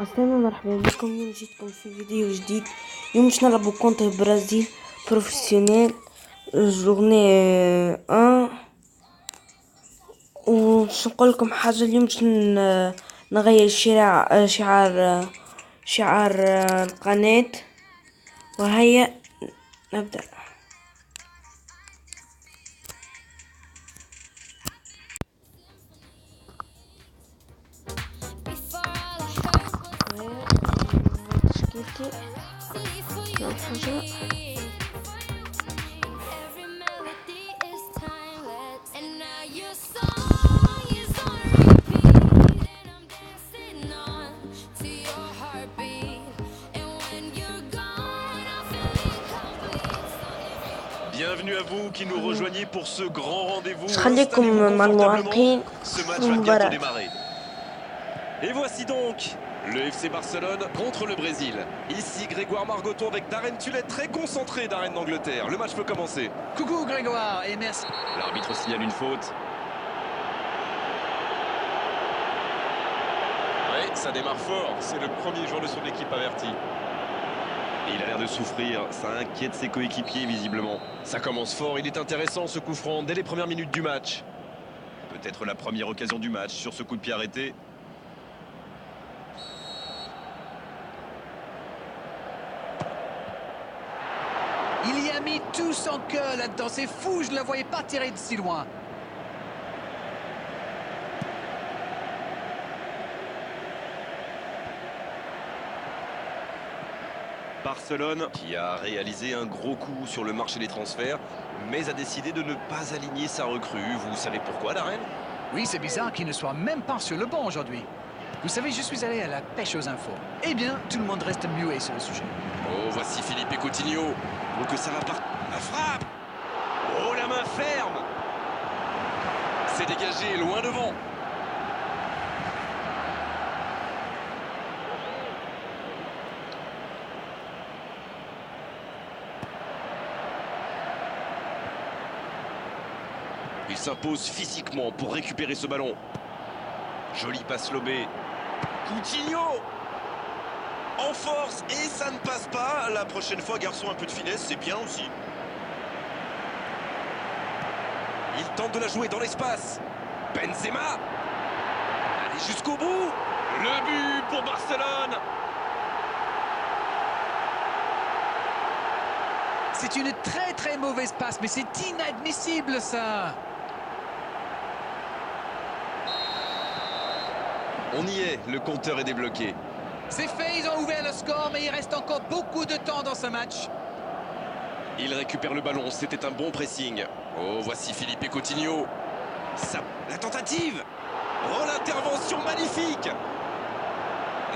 السلام مرحبا بكم. اليوم جيتكم في فيديو جديد. اليوم باش نلعبو كونتر برازيل بروفيسيونيل جورني ان. وباش نقولكم حاجة. اليوم باش نغير شعار القناة. وهيا نبدأ. تشكيلتي حاجة. Bienvenue à vous qui nous rejoignez pour ce grand rendez-vous. خليكم Installez-vous مع confortablement. المعلقين Ce match va bientôt المباراة. démarrer. Et voici donc le FC Barcelone contre le Brésil. Ici Grégoire Margoton avec Darren Tullet, très concentré. Darren d'Angleterre. Le match peut commencer. Coucou Grégoire et merci. L'arbitre signale une faute. Oui, ça démarre fort. C'est le premier joueur de son équipe averti. Il a l'air de souffrir, ça inquiète ses coéquipiers visiblement. Ça commence fort, il est intéressant ce coup franc dès les premières minutes du match. Peut-être la première occasion du match sur ce coup de pied arrêté. Il y a mis tout son cœur là-dedans, c'est fou, je ne le voyais pas tirer de si loin. Barcelone qui a réalisé un gros coup sur le marché des transferts, mais a décidé de ne pas aligner sa recrue. Vous savez pourquoi, Darren? Oui, c'est bizarre qu'il ne soit même pas sur le banc aujourd'hui. Vous savez, je suis allé à la pêche aux infos. Eh bien, tout le monde reste muet sur le sujet. Oh, voici Philippe Coutinho. Oh, que ça va pas. La frappe. Oh, la main ferme. C'est dégagé, loin devant. Il s'impose physiquement pour récupérer ce ballon. Jolie passe lobée. Coutinho en force et ça ne passe pas. La prochaine fois, garçon, un peu de finesse, c'est bien aussi. Il tente de la jouer dans l'espace. Benzema. Allez jusqu'au bout. Le but pour Barcelone. C'est une très mauvaise passe, mais c'est inadmissible ça. On y est, le compteur est débloqué. C'est fait, ils ont ouvert le score, mais il reste encore beaucoup de temps dans ce match. Il récupère le ballon, c'était un bon pressing. Oh, voici Philippe Coutinho. Ça, la tentative. Oh, l'intervention magnifique.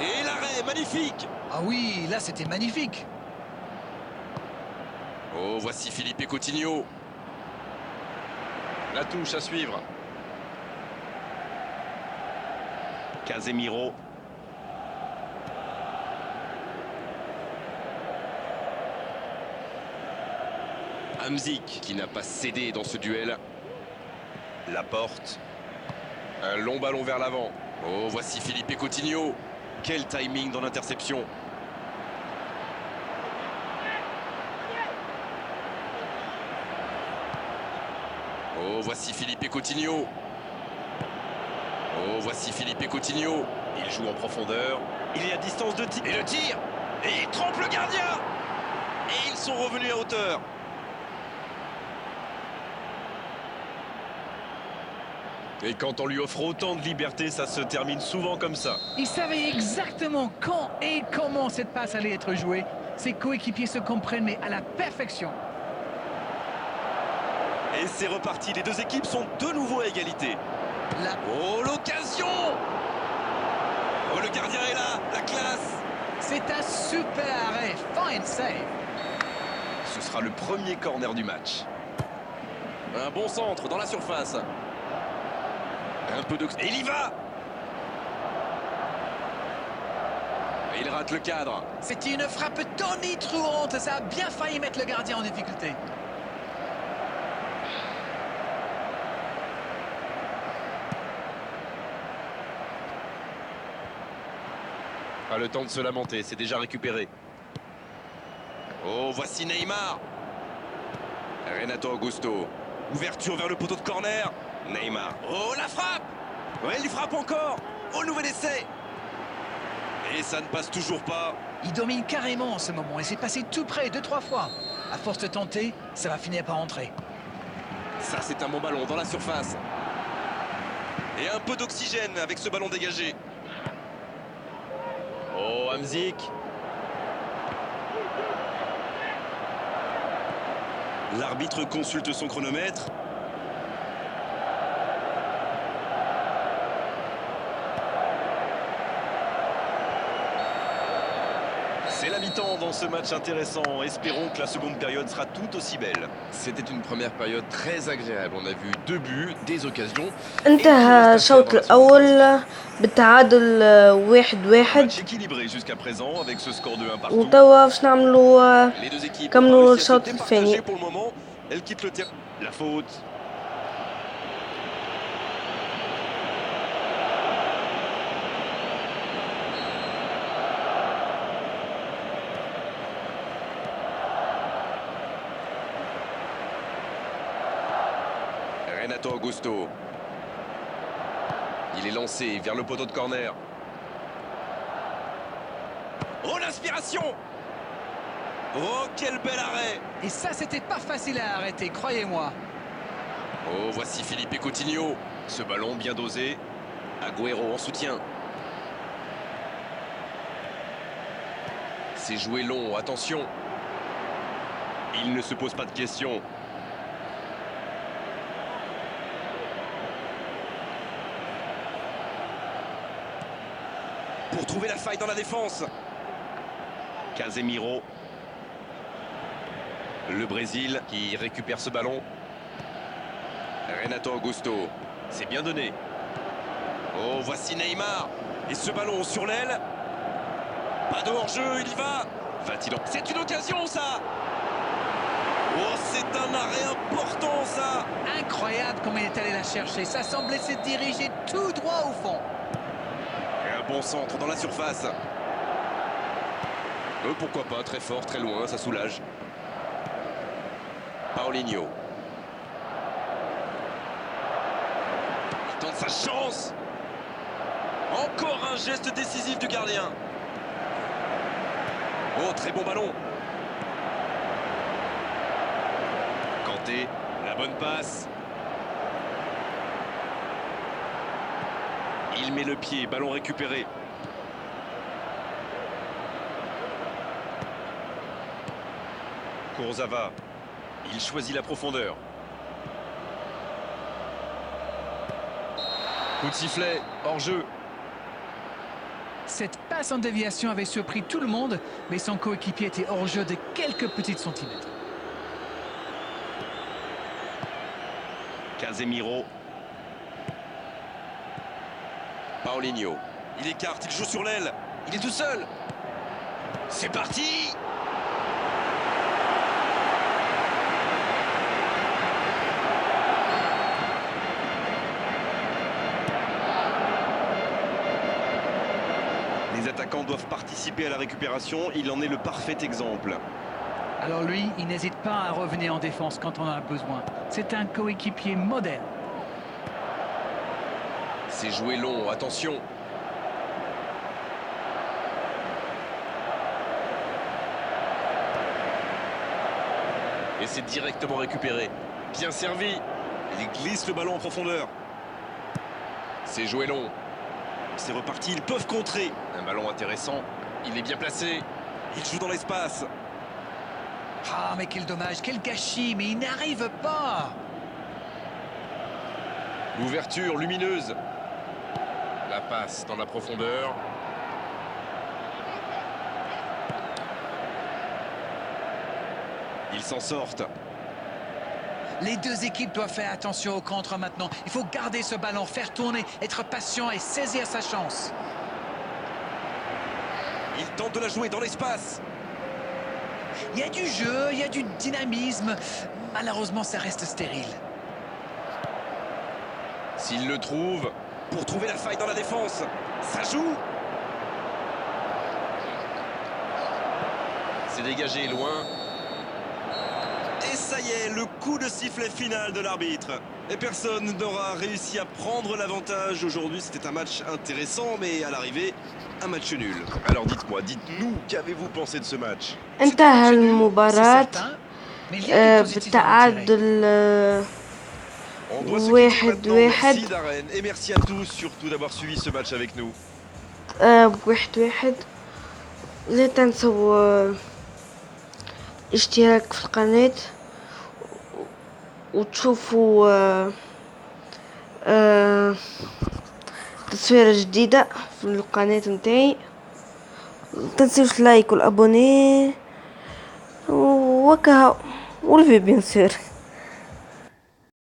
Et l'arrêt magnifique. Ah oui, là c'était magnifique. Oh, voici Philippe Coutinho. La touche à suivre. Casemiro. Hamzik qui n'a pas cédé dans ce duel. Laporte. Un long ballon vers l'avant. Oh, voici Philippe Coutinho. Quel timing dans l'interception. Oh, voici Philippe Coutinho. Oh, voici Philippe Coutinho. Il joue en profondeur. Il est à distance de tir. Et le tir. Et il trompe le gardien. Et ils sont revenus à hauteur. Et quand on lui offre autant de liberté, ça se termine souvent comme ça. Il savait exactement quand et comment cette passe allait être jouée. Ses coéquipiers se comprennent, mais à la perfection. Et c'est reparti. Les deux équipes sont de nouveau à égalité. Oh, l'occasion! Oh, le gardien est là, la classe! C'est un super arrêt, fine save. Ce sera le premier corner du match. Un bon centre dans la surface. Un peu de... Et il y va! Et il rate le cadre. C'était une frappe tonitruante, ça a bien failli mettre le gardien en difficulté. Pas le temps de se lamenter, c'est déjà récupéré. Oh, voici Neymar. Renato Augusto. Ouverture vers le poteau de corner. Neymar. Oh, la frappe. Ouais, il frappe encore. Oh, nouvel essai. Et ça ne passe toujours pas. Il domine carrément en ce moment et c'est passé tout près 2-3 fois. À force de tenter, ça va finir par entrer. Ça, c'est un bon ballon dans la surface. Et un peu d'oxygène avec ce ballon dégagé. Oh, Hamzik. L'arbitre consulte son chronomètre. C'est la mi-temps dans ce match intéressant. Espérons que la seconde période sera tout aussi belle. C'était une première période très agréable. On a vu 2 buts, des occasions. انتهى الشوط الأول بالتعادل 1-1. Match équilibré jusqu'à présent avec ce score de 1 partout. وتوا باش نعملوا Les deux équipes comme ont nous, réussi à se le départager الثاني. pour le moment. Elles quittent le terrain. La faute. Renato Augusto. Il est lancé vers le poteau de corner. Oh, l'inspiration! Oh, quel bel arrêt! Et ça, c'était pas facile à arrêter, croyez-moi. Oh, voici Philippe Coutinho. Ce ballon bien dosé. Agüero en soutien. C'est joué long, attention. Il ne se pose pas de questions. Pour trouver la faille dans la défense. Casemiro. Le Brésil qui récupère ce ballon. Renato Augusto. C'est bien donné. Oh, voici Neymar. Et ce ballon sur l'aile. Pas de hors-jeu, il y va. Va-t-il en... C'est une occasion, ça. Oh, c'est un arrêt important, ça. Incroyable comme il est allé la chercher. Ça semblait se diriger tout droit au fond. Et un bon centre dans la surface. Pourquoi pas, très fort, très loin, ça soulage. Paulinho. Il tente sa chance. Encore un geste décisif du gardien. Oh, très bon ballon. Kanté, la bonne passe. Il met le pied, ballon récupéré. Kurzawa. Il choisit la profondeur. Coup de sifflet, hors-jeu. Cette passe en déviation avait surpris tout le monde, mais son coéquipier était hors jeu de quelques petits centimètres. Casemiro. Paulinho. Il écarte, il joue sur l'aile. Il est tout seul. C'est parti! Les attaquants doivent participer à la récupération. Il en est le parfait exemple. Alors lui, il n'hésite pas à revenir en défense quand on en a besoin. C'est un coéquipier modèle. C'est joué long, attention. Et c'est directement récupéré. Bien servi. Il glisse le ballon en profondeur. C'est joué long. C'est reparti, ils peuvent contrer. Un ballon intéressant. Il est bien placé. Il joue dans l'espace. Ah, mais quel dommage, quel gâchis, mais il n'arrive pas. L'ouverture lumineuse. La passe dans la profondeur. Ils s'en sortent. Les deux équipes doivent faire attention au contre maintenant. Il faut garder ce ballon, faire tourner, être patient et saisir sa chance. Il tente de la jouer dans l'espace. Il y a du jeu, il y a du dynamisme. Malheureusement, ça reste stérile. S'il le trouve, pour trouver la faille dans la défense, ça joue. C'est dégagé loin. Et ça y est, le coup de sifflet final de l'arbitre. Et personne n'aura réussi à prendre l'avantage. Aujourd'hui, c'était un match intéressant, mais à l'arrivée, un match nul. Alors dites-moi, dites-nous, qu'avez-vous pensé de ce match? انتهى C'est المباراة certain, mais il y a du positif à en tirer. بالتعادل On doit se quitter واحد maintenant. واحد. Merci Darren et merci à tous surtout d'avoir suivi ce match avec nous. بواحد واحد. لا تنسوا اشتراك في القناة وتشوفوا تصويرة جديدة في القناة متاعي. متنسوش لايك والابوني وكها والفي بيان سور.